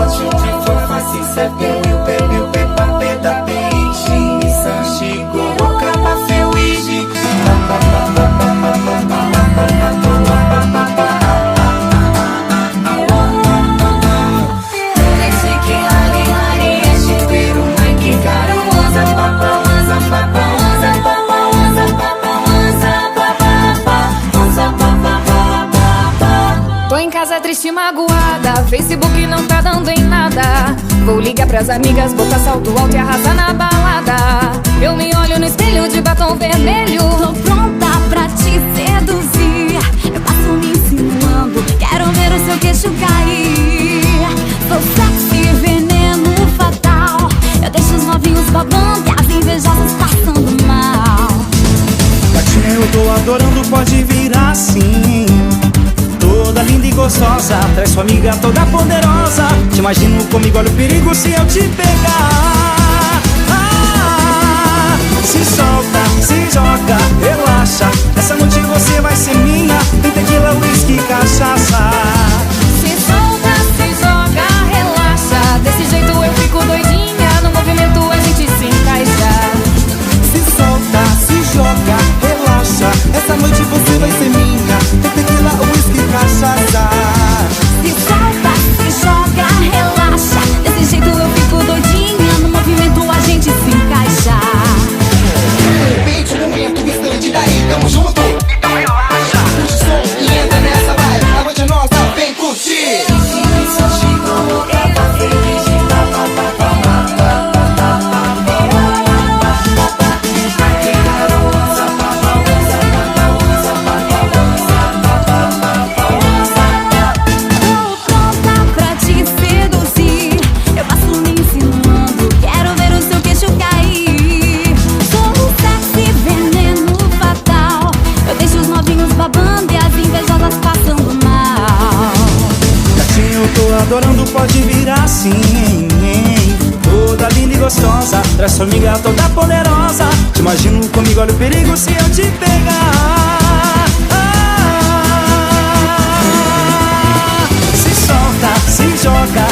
Ódio de fofa, se sepeu, piu, pepa, peda, peixe, sanchi, coloca, pafeu, igi. Tô em casa triste e magoada, Facebook não tá dando em nada. Vou ligar pras amigas, botar salto alto e arrasar na balada. Eu me olho no espelho de batom vermelho. Tô pronta pra te seduzir. Eu passo me insinuando, quero ver o seu queixo cair. Sou sexy, veneno fatal. Eu deixo os novinhos babando e as invejosas passando mal. Gatinha, eu tô adorando, pode virar assim. Toda linda e gostosa, traz sua amiga toda poderosa. Te imagino comigo, olha o perigo se eu te pegar. Se solta, se joga, relaxa. Essa noite você vai ser minha. Tem tequila, whisky, cachaça. Se solta, se joga, relaxa. Desse jeito eu fico doidinha. No movimento a gente se encaixa. Se solta, se joga, relaxa. Essa noite você vai ser minha. Tem tequila, whisky, cachaça. Se solta, se joga, relaxa. Desse jeito eu fico doidinha. No movimento a gente se encaixa. Repente o momento, bastante daí, tamo junto. Então relaxa, puxa o som e entra nessa vibe. A noite é nossa, vem curtir. Sanchi, coloca, pafeu, igi, Adorando, pode virar assim. Toda linda e gostosa, traz sua amiga toda poderosa. Te imagino comigo, olha o perigo se eu te pegar. Se solta, se joga,